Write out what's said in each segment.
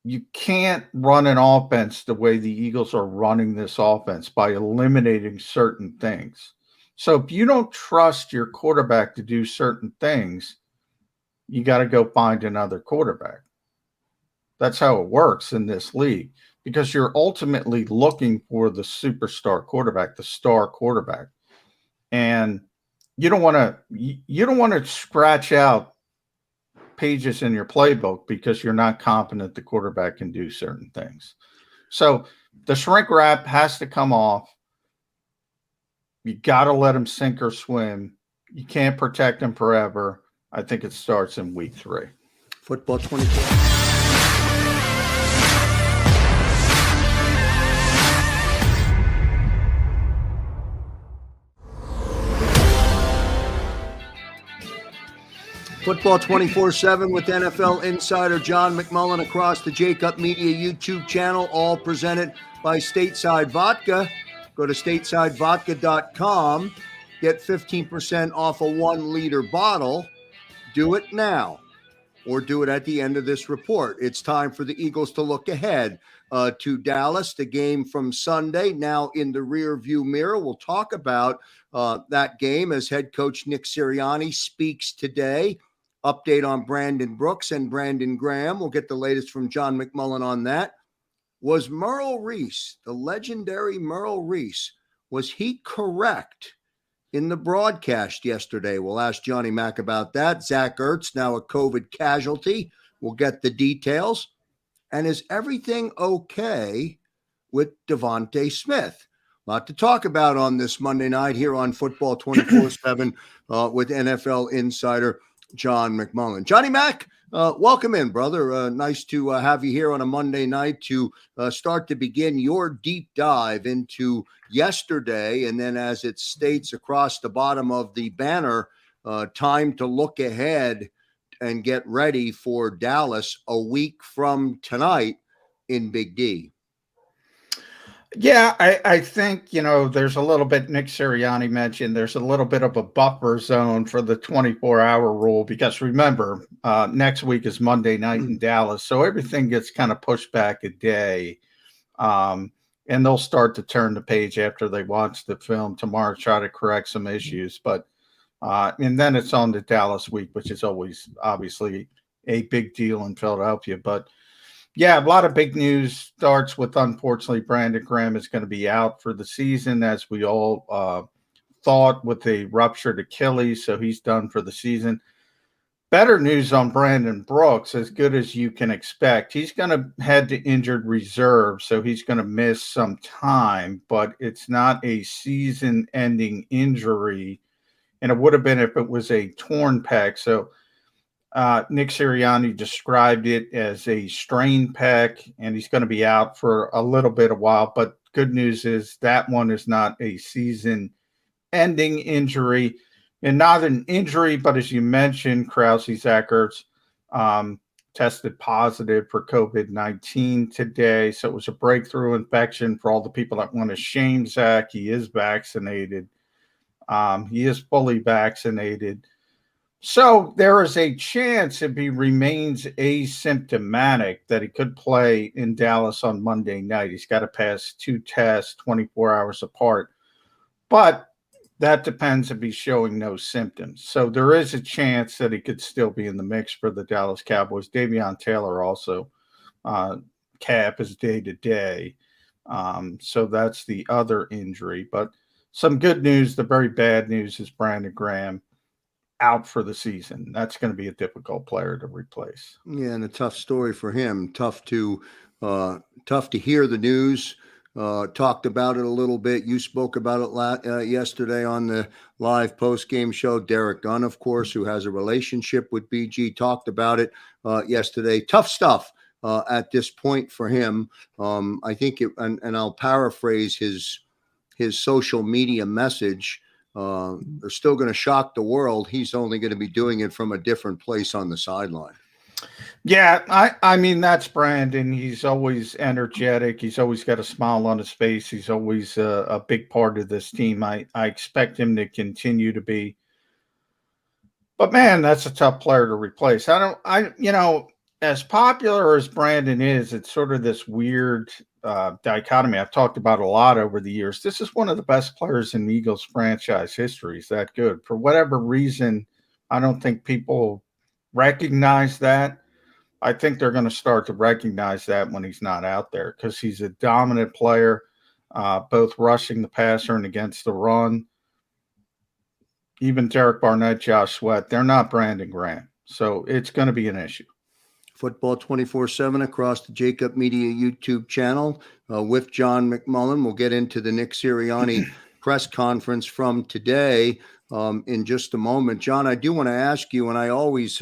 you can't run an offense the way the Eagles are running this offense by eliminating certain things. So if you don't trust your quarterback to do certain things, you got to go find another quarterback. That's how it works in this league because you're ultimately looking for the superstar quarterback, the star quarterback. And you don't want to scratch out pages in your playbook because you're not confident the quarterback can do certain things. So the shrink wrap has to come off. You got to let him sink or swim. You can't protect him forever. I think it starts in week 3. Football 24. Football 24/7 with NFL insider John McMullen across the JAKIB Media YouTube channel, all presented by Stateside Vodka. Go to statesidevodka.com. Get 15% off a 1-liter bottle. Do it now or do it at the end of this report. It's time for the Eagles to look ahead to Dallas, the game from Sunday, now in the rearview mirror. We'll talk about that game as head coach Nick Sirianni speaks today. Update on Brandon Brooks and Brandon Graham. We'll get the latest from John McMullen on that. Was Merle Reese, the legendary Merle Reese, was he correct in the broadcast yesterday? We'll ask Johnny Mack about that. Zach Ertz, now a COVID casualty. We'll get the details. And is everything okay with Devontae Smith? A lot to talk about on this Monday night here on Football 24/7 with NFL insider John McMullen. Johnny Mack, welcome in, brother. Nice to have you here on a Monday night to start to begin your deep dive into yesterday. And then as it states across the bottom of the banner, time to look ahead and get ready for Dallas a week from tonight in Big D. Yeah, I think, there's a little bit, Nick Sirianni mentioned, there's a little bit of a buffer zone for the 24-hour rule because remember, next week is Monday night in Dallas. So everything gets kind of pushed back a day. And they'll start to turn the page after they watch the film tomorrow, try to correct some issues. But and then it's on the Dallas week, which is always obviously a big deal in Philadelphia. But yeah, a lot of big news starts with, unfortunately, Brandon Graham is going to be out for the season, as we all thought, with a ruptured Achilles. So he's done for the season. Better news on Brandon Brooks, as good as you can expect. He's going to head to injured reserve, so he's going to miss some time, but it's not a season-ending injury, and it would have been if it was a torn pec. So Nick Sirianni described it as a strained pec, and he's going to be out for a little bit of while. But good news is that one is not a season-ending injury. And not an injury, but as you mentioned, Krausey, Zach Ertz tested positive for COVID-19 today. So it was a breakthrough infection for all the people that want to shame Zach. He is vaccinated. He is fully vaccinated. So there is a chance, if he remains asymptomatic, that he could play in Dallas on Monday night. He's got to pass 2 tests 24 hours apart. But that depends if he's showing no symptoms. So there is a chance that he could still be in the mix for the Dallas Cowboys. Davion Taylor also cap is day-to-day. So that's the other injury. But some good news. The very bad news is Brandon Graham out for the season. That's going to be a difficult player to replace. Yeah, and a tough story for him. Tough to hear the news. Talked about it a little bit. You spoke about it yesterday on the live post-game show. Derek Gunn, of course, who has a relationship with BG, talked about it yesterday. Tough stuff at this point for him. I think and I'll paraphrase his social media message. They're still going to shock the world. He's only going to be doing it from a different place on the sideline. Yeah, I mean, that's Brandon. He's always energetic. He's always got a smile on his face. He's always a big part of this team. I expect him to continue to be. But man, that's a tough player to replace. as popular as Brandon is, it's sort of this weird dichotomy. I've talked about a lot over the years. This is one of the best players in Eagles franchise history. He's that good. For whatever reason, I don't think people recognize that. I think they're going to start to recognize that when he's not out there because he's a dominant player, both rushing the passer and against the run. Even Derek Barnett, Josh Sweat, they're not Brandon Graham. So it's going to be an issue. Football 24/7 across the JAKIB Media YouTube channel with John McMullen. We'll get into the Nick Sirianni press conference from today in just a moment. John, I do want to ask you, and I always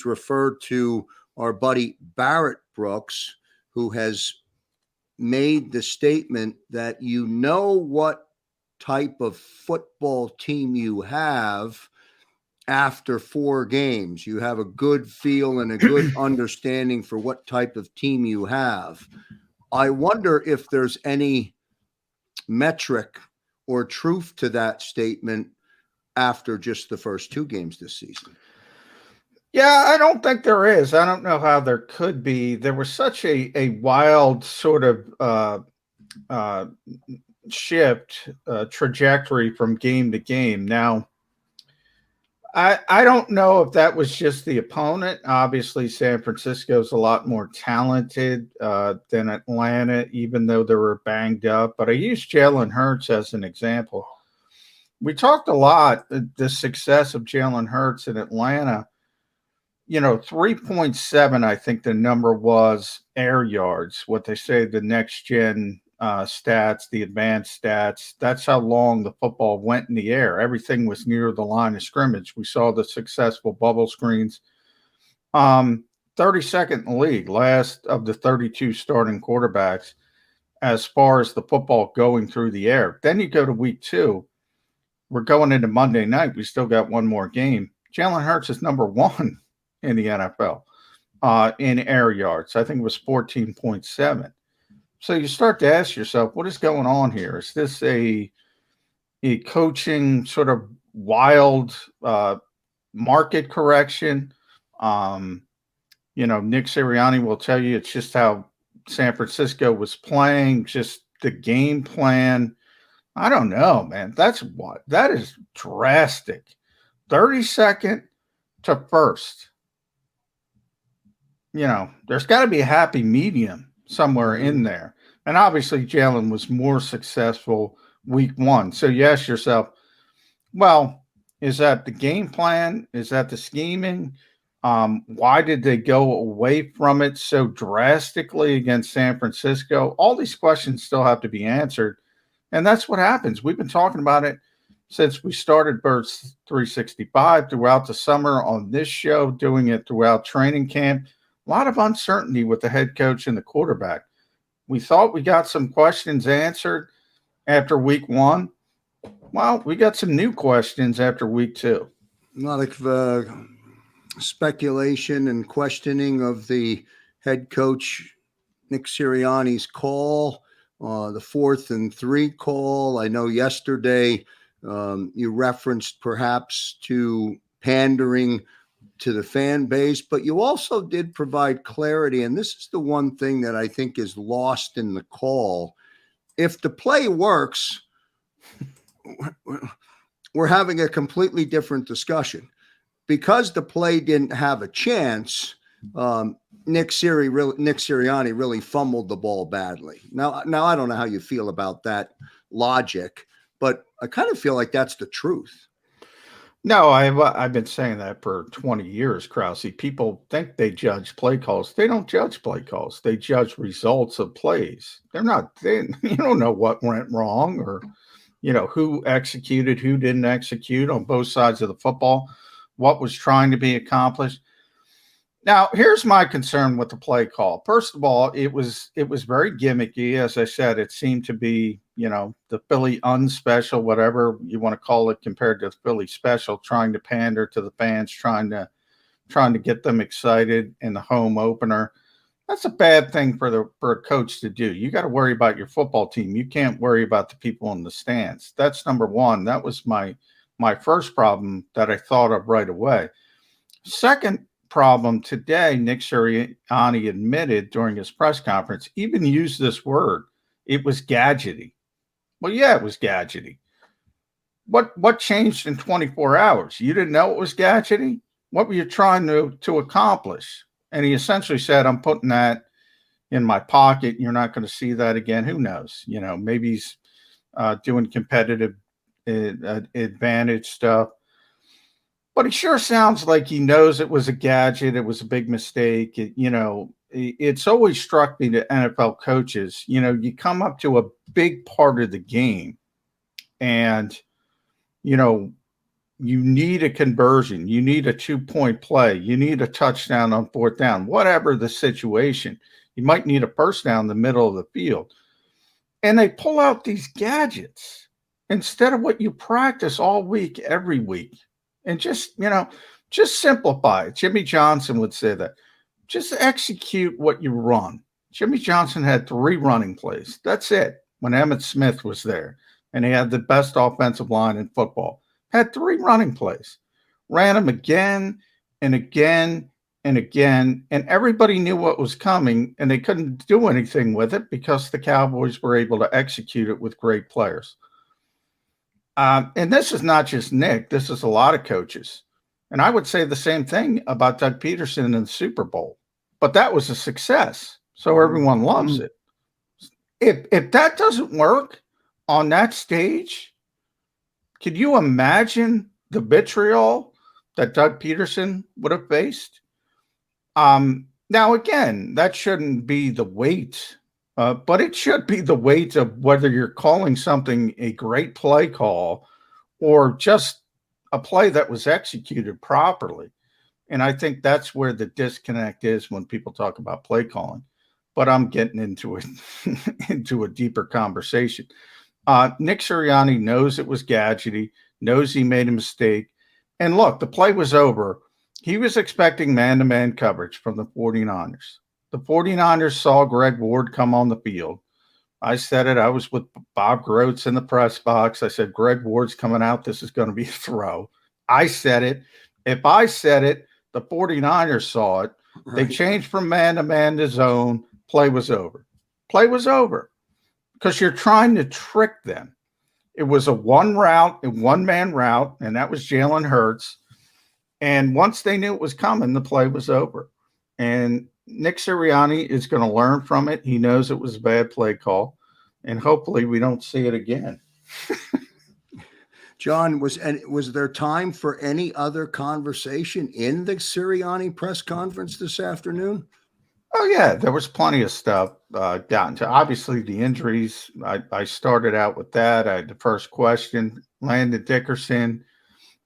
refer to our buddy Barrett Brooks, who has made the statement that you know what type of football team you have after 4 games. You have a good feel and a good understanding for what type of team you have. I wonder if there's any metric or truth to that statement after just the first 2 games this season. Yeah, I don't think there is. I don't know how there could be. There was such a wild sort of shift trajectory from game to game. Now, I don't know if that was just the opponent. Obviously, San Francisco's a lot more talented than Atlanta, even though they were banged up. But I used Jalen Hurts as an example. We talked a lot the success of Jalen Hurts in Atlanta. 3.7, I think the number was air yards, what they say the next gen stats, the advanced stats. That's how long the football went in the air. Everything was near the line of scrimmage. We saw the successful bubble screens. 32nd in the league, last of the 32 starting quarterbacks as far as the football going through the air. Then you go to week 2. We're going into Monday night. We still got one more game. Jalen Hurts is number 1 in the NFL in air yards. I think it was 14.7. So you start to ask yourself, what is going on here? Is this a coaching sort of wild market correction? Nick Sirianni will tell you it's just how San Francisco was playing, just the game plan. I don't know, man. That is drastic. 32nd to 1st. There's got to be a happy medium somewhere in there. And obviously Jalen was more successful week 1. So you ask yourself, well, is that the game plan? Is that the scheming? Why did they go away from it so drastically against San Francisco? All these questions still have to be answered. And that's what happens. We've been talking about it since we started Birds 365 throughout the summer on this show, doing it throughout training camp. A lot of uncertainty with the head coach and the quarterback. We thought we got some questions answered after week 1. Well, we got some new questions after week 2. A lot of speculation and questioning of the head coach, Nick Sirianni's call, the 4th and 3 call. I know yesterday you referenced perhaps to pandering to the fan base, but you also did provide clarity. And this is the one thing that I think is lost in the call. If the play works, we're having a completely different discussion. Because the play didn't have a chance, Nick Sirianni really fumbled the ball badly. Now I don't know how you feel about that logic, but I kind of feel like that's the truth. No, I've been saying that for 20 years, Krausey. People think they judge play calls. They don't judge play calls. They judge results of plays. You don't know what went wrong or, who executed, who didn't execute on both sides of the football, what was trying to be accomplished. Now, here's my concern with the play call. First of all, it was very gimmicky. As I said, it seemed to be, the Philly unspecial, whatever you want to call it, compared to the Philly special, trying to pander to the fans, trying to get them excited in the home opener. That's a bad thing for a coach to do. You got to worry about your football team. You can't worry about the people in the stands. That's number one. That was my first problem that I thought of right away. Second, problem today, Nick Sirianni admitted during his press conference, even used this word. It was gadgety. Well, yeah, it was gadgety. What changed in 24 hours? You didn't know it was gadgety? What were you trying to accomplish? And he essentially said, I'm putting that in my pocket. You're not going to see that again. Who knows? Maybe he's doing competitive advantage stuff. But he sure sounds like he knows it was a gadget. It was a big mistake. It's always struck me to NFL coaches, you come up to a big part of the game and, you need a conversion. You need a 2-point play. You need a touchdown on 4th down, whatever the situation. You might need a first down in the middle of the field. And they pull out these gadgets instead of what you practice all week, every week. And just simplify it. Jimmy Johnson would say that. Just execute what you run. Jimmy Johnson had 3 running plays. That's it. When Emmitt Smith was there, and he had the best offensive line in football. Had 3 running plays. Ran them again and again and again, and everybody knew what was coming, and they couldn't do anything with it because the Cowboys were able to execute it with great players. And this is not just Nick. This is a lot of coaches. And I would say the same thing about Doug Peterson in the Super Bowl. But that was a success, so everyone loves it. If that doesn't work on that stage, could you imagine the vitriol that Doug Peterson would have faced? Now, again, that shouldn't be the weight, but it should be the weight of whether you're calling something a great play call or just a play that was executed properly. And I think that's where the disconnect is when people talk about play calling. But I'm getting into it into a deeper conversation. Nick Sirianni knows it was gadgety, knows he made a mistake. And look, the play was over. He was expecting man-to-man coverage from the 49ers. The 49ers saw Greg Ward come on the field. I said it. I was with Bob Groats in the press box. I said, Greg Ward's coming out. This is going to be a throw. I said it. If I said it, the 49ers saw it. Right. They changed from man-to-man to zone. Play was over. Play was over. Because you're trying to trick them. It was a one-man route, and that was Jalen Hurts. And once they knew it was coming, the play was over. And Nick Sirianni is going to learn from it. He knows it was a bad play call, and hopefully we don't see it again. John, was there time for any other conversation in the Sirianni press conference this afternoon? Oh, yeah, there was plenty of stuff gotten to. Obviously, the injuries, I started out with that. I had the first question, Landon Dickerson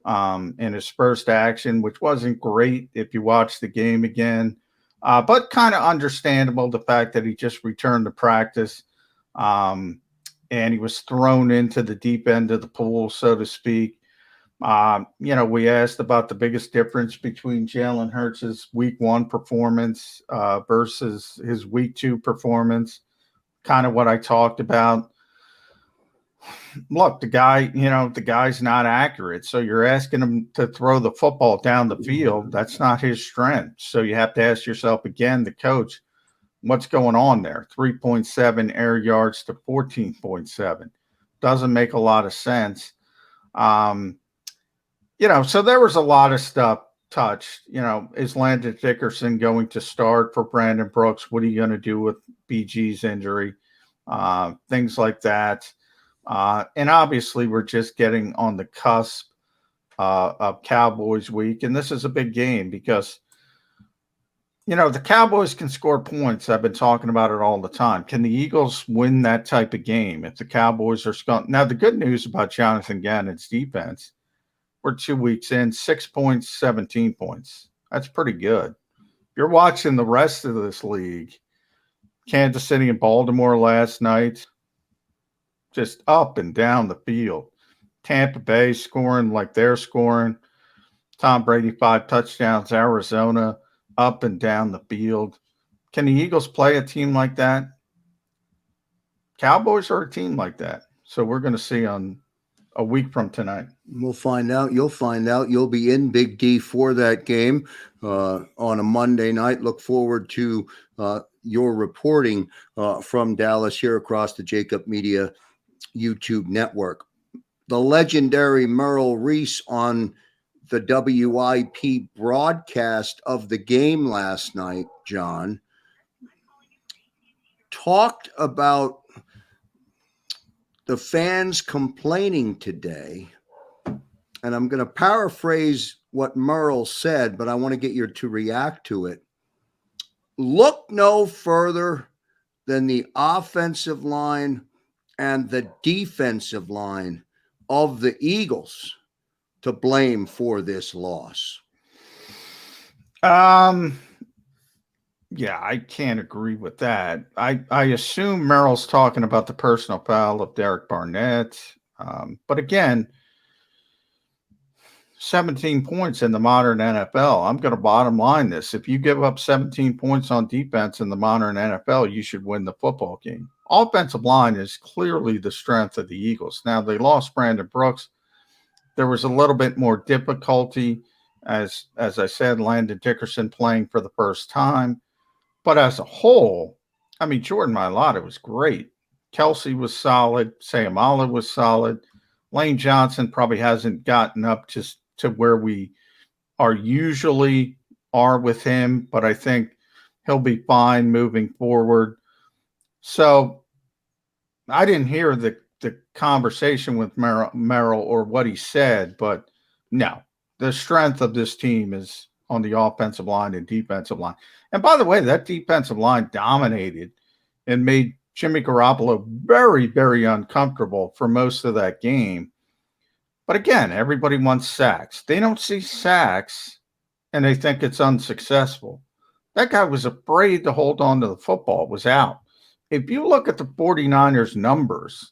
in his first action, which wasn't great if you watch the game again, but kind of understandable, the fact that he just returned to practice and he was thrown into the deep end of the pool, so to speak. We asked about the biggest difference between Jalen Hurts' week 1 performance versus his week 2 performance, kind of what I talked about. Look, the guy's not accurate. So you're asking him to throw the football down the field. That's not his strength. So you have to ask yourself again, the coach, what's going on there? 3.7 air yards to 14.7. Doesn't make a lot of sense. So there was a lot of stuff touched. Is Landon Dickerson going to start for Brandon Brooks? What are you going to do with BG's injury? Things like that. And obviously, we're just getting on the cusp of Cowboys week. And this is a big game because, the Cowboys can score points. I've been talking about it all the time. Can the Eagles win that type of game if the Cowboys are Now, the good news about Jonathan Gannon's defense, we're 2 weeks in, 6 points, 17 points. That's pretty good. If you're watching the rest of this league, Kansas City and Baltimore last night, just up and down the field. Tampa Bay scoring like they're scoring. Tom Brady, 5 touchdowns. Arizona, up and down the field. Can the Eagles play a team like that? Cowboys are a team like that. So we're going to see on a week from tonight. We'll find out. You'll find out. You'll be in Big D for that game on a Monday night. Look forward to your reporting from Dallas here across the JAKIB Media YouTube network. The legendary Merrill Reese on the WIP broadcast of the game last night, John, talked about the fans complaining today. And I'm going to paraphrase what Merle said, but I want to get you to react to it. Look no further than the offensive line and the defensive line of the Eagles to blame for this loss. Yeah, I can't agree with that. I assume Merrill's talking about the personal foul of Derek Barnett. But again, 17 points in the modern NFL. I'm going to bottom line this. If you give up 17 points on defense in the modern NFL, you should win the football game. Offensive line is clearly the strength of the Eagles. Now, they lost Brandon Brooks. There was a little bit more difficulty, as I said, Landon Dickerson playing for the first time. But as a whole, I mean, Jordan Mailata was great. Kelsey was solid. Sayamala was solid. Lane Johnson probably hasn't gotten up to where we are usually are with him, but I think he'll be fine moving forward. So I didn't hear the conversation with Merrill or what he said, but no, the strength of this team is on the offensive line and defensive line. And by the way, that defensive line dominated and made Jimmy Garoppolo very, very uncomfortable for most of that game. But again, everybody wants sacks. They don't see sacks and they think it's unsuccessful. That guy was afraid to hold on to the football. It was out. If you look at the 49ers numbers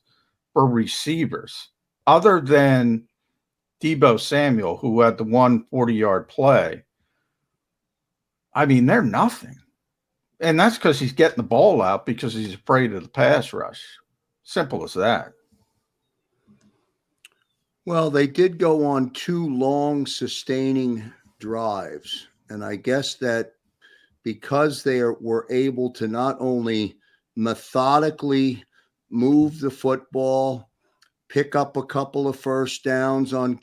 for receivers, other than Deebo Samuel, who had the 140-yard play, I mean, they're nothing. And that's because he's getting the ball out because he's afraid of the pass rush. Simple as that. Well, they did go on 2 long sustaining drives. And I guess that because they were able to not only methodically move the football, pick up a couple of first downs on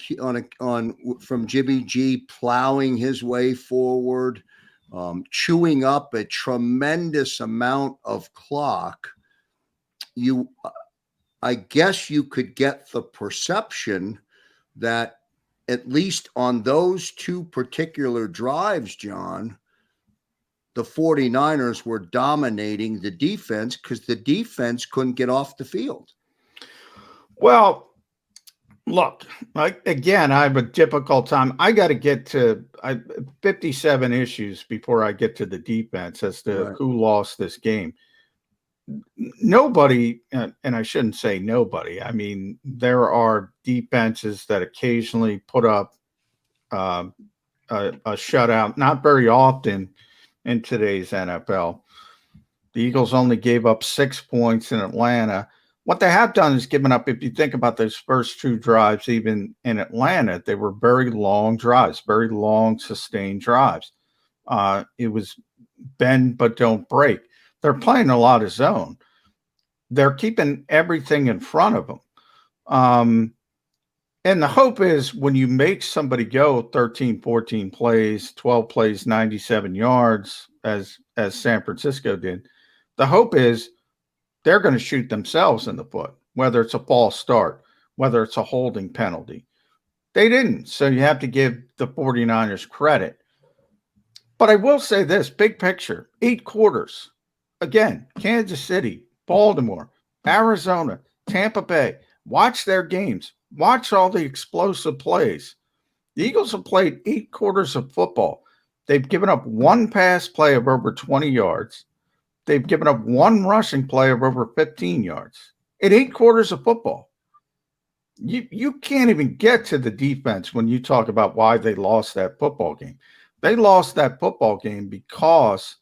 from Jimmy G plowing his way forward, chewing up a tremendous amount of clock, I guess you could get the perception that at least on those 2 particular drives, John, the 49ers were dominating the defense because the defense couldn't get off the field. Well, look, again, I have a difficult time. I got to get to 57 issues before I get to the defense as to who lost this game. Nobody, and I shouldn't say nobody, I mean, there are defenses that occasionally put up a shutout, not very often in today's NFL. The Eagles only gave up 6 points in Atlanta. What they have done is given up, if you think about those first 2 drives, even in Atlanta, they were very long drives, very long sustained drives. It was bend but don't break. They're playing a lot of zone. They're keeping everything in front of them. And the hope is when you make somebody go 13, 14 plays, 12 plays, 97 yards, as San Francisco did, the hope is they're going to shoot themselves in the foot, whether it's a false start, whether it's a holding penalty. They didn't. So you have to give the 49ers credit. But I will say this, big picture, 8 quarters. Again, Kansas City, Baltimore, Arizona, Tampa Bay. Watch their games. Watch all the explosive plays. The Eagles have played 8 quarters of football. They've given up 1 pass play of over 20 yards. They've given up 1 rushing play of over 15 yards. In 8 quarters of football. You can't even get to the defense when you talk about why they lost that football game. They lost that football game because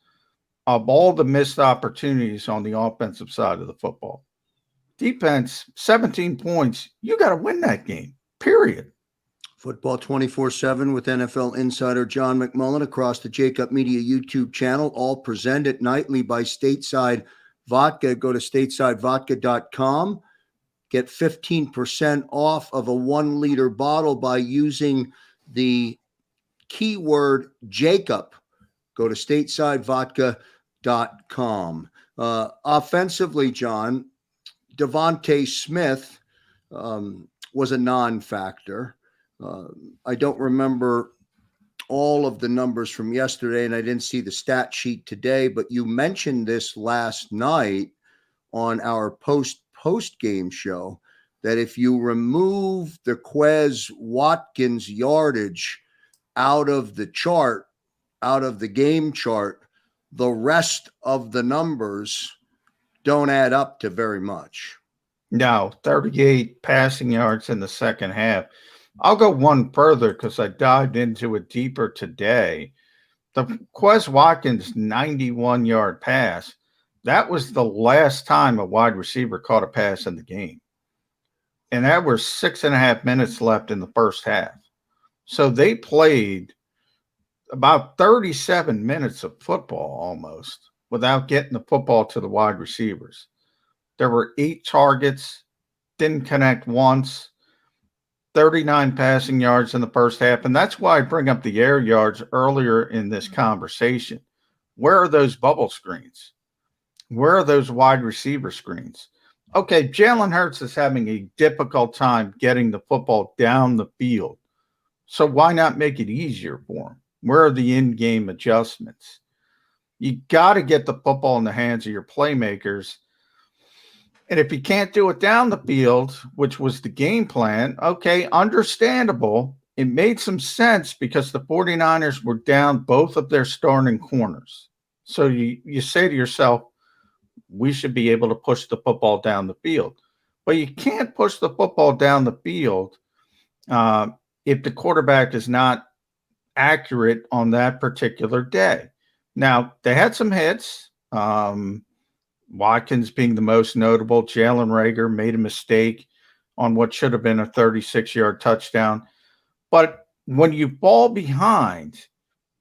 of all the missed opportunities on the offensive side of the football. Defense, 17 points. You got to win that game, period. Football 24/7 with NFL insider John McMullen across the JAKIB Media YouTube channel, all presented nightly by Stateside Vodka. Go to statesidevodka.com. Get 15% off of a 1-liter bottle by using the keyword JAKIB. Go to statesidevodka.com. Offensively, John, Devontae Smith was a non-factor. I don't remember all of the numbers from yesterday, and I didn't see the stat sheet today, but you mentioned this last night on our post-game show, that if you remove the Quez Watkins yardage out of the chart, out of the game chart, the rest of the numbers don't add up to very much. No, 38 passing yards in the second half. I'll go one further because I dived into it deeper today. The Quez Watkins 91-yard pass, that was the last time a wide receiver caught a pass in the game. And that was 6.5 minutes left in the first half. So they played about 37 minutes of football almost without getting the football to the wide receivers. There were 8 targets, didn't connect once, 39 passing yards in the first half. And that's why I bring up the air yards earlier in this conversation. Where are those bubble screens? Where are those wide receiver screens? Okay, Jalen Hurts is having a difficult time getting the football down the field. So why not make it easier for him? Where are the in-game adjustments? You got to get the football in the hands of your playmakers. And if you can't do it down the field, which was the game plan, okay, understandable. It made some sense because the 49ers were down both of their starting corners. So you say to yourself, we should be able to push the football down the field. But you can't push the football down the field if the quarterback is not accurate on that particular day. Now, they had some hits. Watkins being the most notable. Jalen Reagor made a mistake on what should have been a 36-yard touchdown. But when you fall behind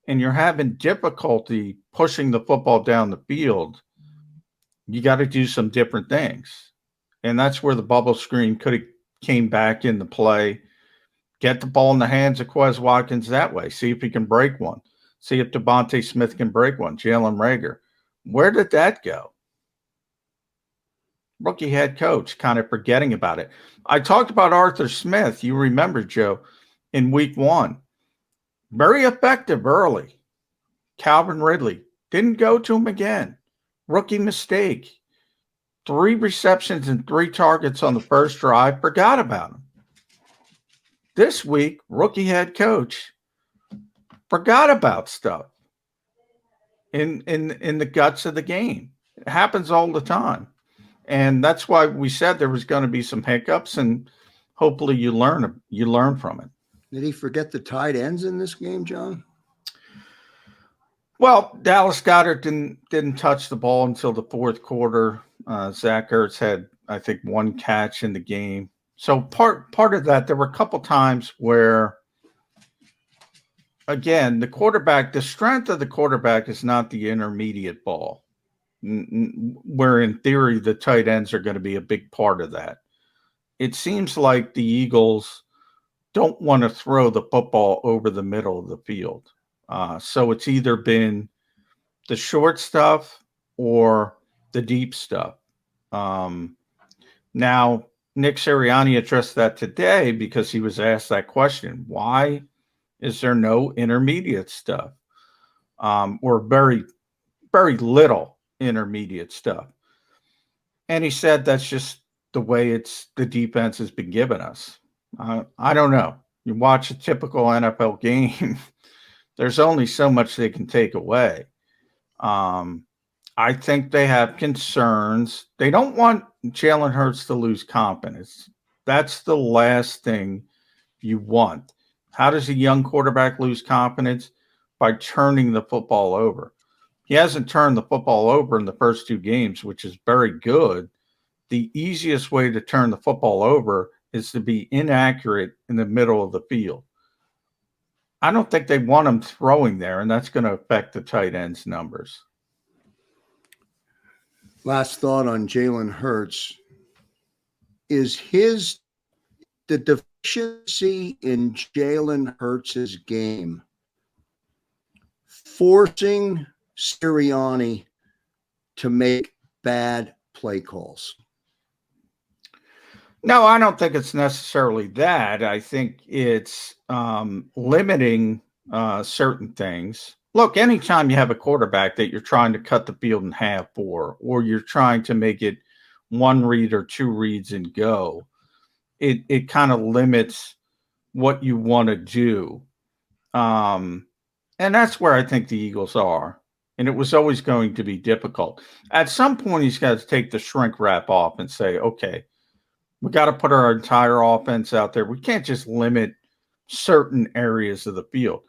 and you're having difficulty pushing the football down the field, you got to do some different things. And that's where the bubble screen could have came back into play. Get the ball in the hands of Quez Watkins that way. See if he can break one. See if Devontae Smith can break one. Jalen Reagor. Where did that go? Rookie head coach kind of forgetting about it. I talked about Arthur Smith. You remember, Joe, in week 1. Very effective early. Calvin Ridley didn't go to him again. Rookie mistake. 3 receptions and 3 targets on the first drive. Forgot about him. This week, rookie head coach forgot about stuff in the guts of the game. It happens all the time. And that's why we said there was going to be some hiccups, and hopefully you learn from it. Did he forget the tight ends in this game, John? Well, Dallas Goedert didn't touch the ball until the fourth quarter. Zach Ertz had, I think, 1 catch in the game. So part of that, there were a couple times where, again, the strength of the quarterback is not the intermediate ball, where in theory the tight ends are going to be a big part of that. It seems like the Eagles don't want to throw the football over the middle of the field. So it's either been the short stuff or the deep stuff. Now, Nick Sirianni addressed that today because he was asked that question. Why is there no intermediate stuff? Or very, very little intermediate stuff. And he said that's just the way the defense has been given us. I don't know. You watch a typical NFL game, there's only so much they can take away. I think they have concerns. They don't want Jalen Hurts to lose confidence. That's the last thing you want. How does a young quarterback lose confidence? By turning the football over. He hasn't turned the football over in the first 2 games, which is very good. the easiest way to turn the football over is to be inaccurate in the middle of the field. I don't think they want him throwing there, and that's going to affect the tight ends numbers. Last thought on Jalen Hurts. Is the deficiency in Jalen Hurts' game forcing Sirianni to make bad play calls? No, I don't think it's necessarily that. I think it's limiting certain things. Look, anytime you have a quarterback that you're trying to cut the field in half for, or you're trying to make it one read or two reads and go, it kind of limits what you want to do. And that's where I think the Eagles are. And it was always going to be difficult. At some point, he's got to take the shrink wrap off and say, okay, we got to put our entire offense out there. We can't just limit certain areas of the field,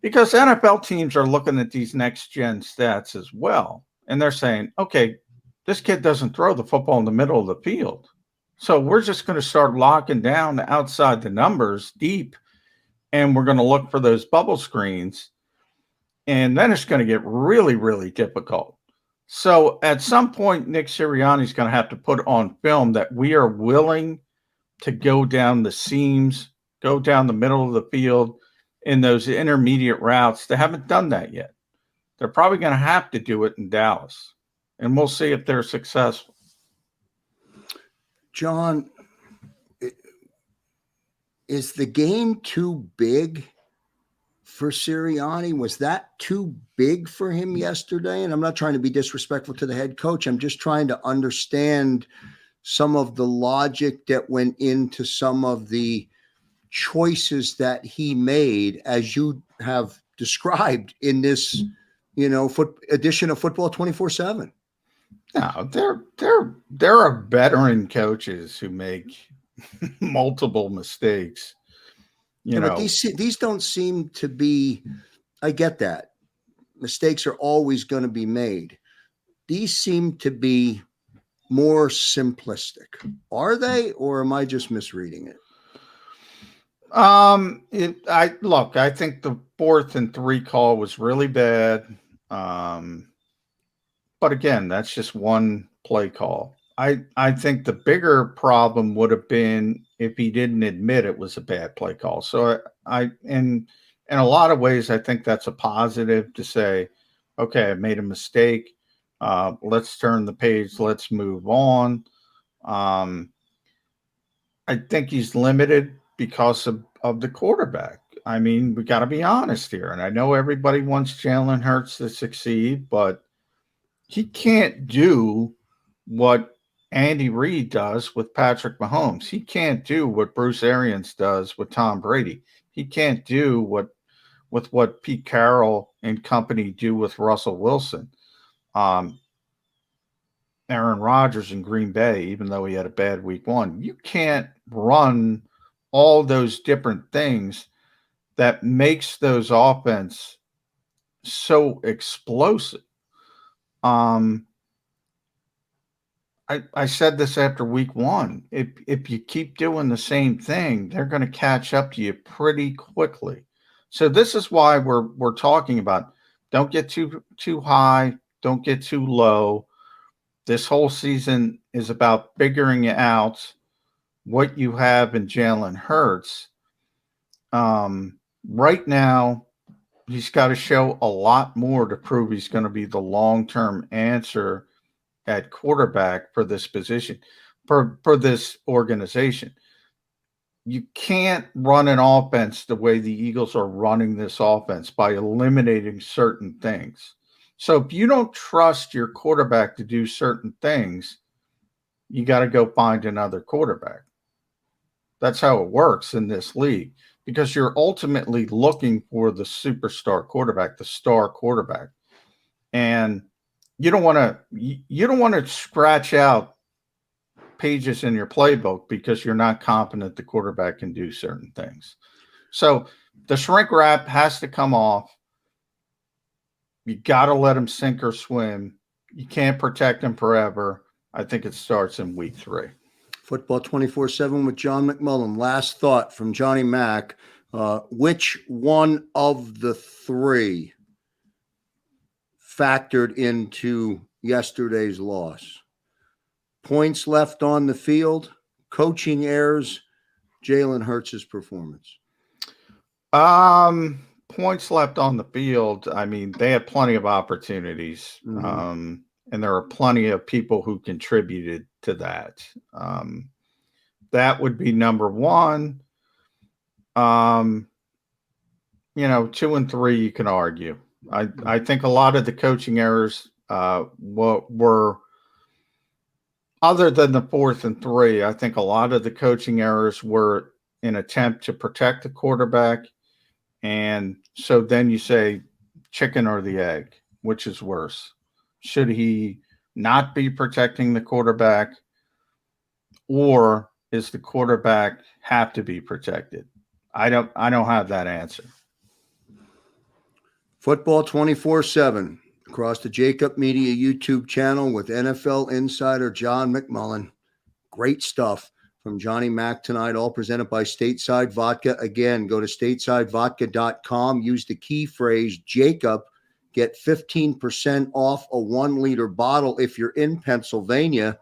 because NFL teams are looking at these next gen stats as well. And they're saying, okay, this kid doesn't throw the football in the middle of the field. So we're just going to start locking down outside the numbers deep, and we're going to look for those bubble screens. And then it's going to get really, really difficult. So at some point, Nick Sirianni is going to have to put on film that we are willing to go down the seams, go down the middle of the field in those intermediate routes. They haven't done that yet. They're probably going to have to do it in Dallas, and we'll see if they're successful. John, is the game too big for Sirianni? Was that too big for him yesterday? And I'm not trying to be disrespectful to the head coach. I'm just trying to understand some of the logic that went into some of the choices that he made, as you have described in this, edition of Football 24/7. No, there are veteran coaches who make multiple mistakes. But these don't seem to be. I get that mistakes are always going to be made. These seem to be more simplistic. Are they, or am I just misreading it? I think the 4th and 3 call was really bad. But again, that's just one play call. I think the bigger problem would have been if he didn't admit it was a bad play call. So in a lot of ways, I think that's a positive to say, okay, I made a mistake. Let's turn the page. Let's move on. I think he's limited because of the quarterback. I mean, we got to be honest here. And I know everybody wants Jalen Hurts to succeed, but he can't do what Andy Reid does with Patrick Mahomes. He can't do what Bruce Arians does with Tom Brady. He can't do what Pete Carroll and company do with Russell Wilson. Aaron Rodgers in Green Bay, even though he had a bad week 1. You can't run all those different things that makes those offense so explosive. I said this after week 1. If you keep doing the same thing, they're going to catch up to you pretty quickly. So this is why we're talking about don't get too high, don't get too low. This whole season is about figuring out what you have in Jalen Hurts. Right now, he's got to show a lot more to prove he's going to be the long-term answer at quarterback for this position, for this organization. You can't run an offense the way the Eagles are running this offense by eliminating certain things. So if you don't trust your quarterback to do certain things, you got to go find another quarterback. That's how it works in this league, because you're ultimately looking for the superstar quarterback, the star quarterback. And you don't want to scratch out pages in your playbook because you're not confident the quarterback can do certain things. So the shrink wrap has to come off. You got to let him sink or swim. You can't protect him forever. I think it starts in week 3. Football 24/7 with John McMullen. Last thought from Johnny Mack. Which one of the 3 factored into yesterday's loss? Points left on the field, coaching errors, Jalen Hurts' performance. Points left on the field. I mean, they had plenty of opportunities. Mm-hmm. And there are plenty of people who contributed to that. That would be number 1. 2 and 3, you can argue. I think a lot of the coaching errors were, other than the 4th and 3, I think a lot of the coaching errors were an attempt to protect the quarterback. And so then you say, chicken or the egg, which is worse? Should he not be protecting the quarterback, or is the quarterback have to be protected? I don't have that answer. Football 24/7 across the JAKIB Media YouTube channel with NFL insider John McMullen. Great stuff from Johnny Mack tonight, all presented by Stateside Vodka. Again, go to statesidevodka.com. Use the key phrase JAKIB. Get 15% off a 1-liter bottle. If you're in Pennsylvania,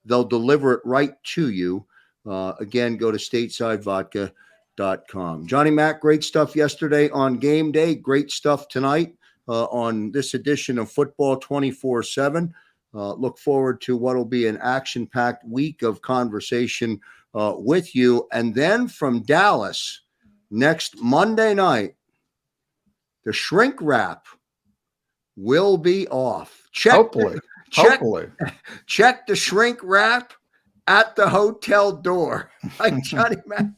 they'll deliver it right to you. Again, go to statesidevodka.com. Johnny Mack, great stuff yesterday on game day. Great stuff tonight on this edition of Football 24/7. Look forward to what will be an action-packed week of conversation with you. And then from Dallas, next Monday night, the shrink wrap will be off. Hopefully. Check the shrink wrap at the hotel door. Like Johnny Mack.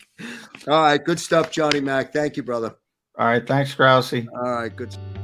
All right, good stuff, Johnny Mack. Thank you, brother. All right, thanks, Krausey. All right, good stuff.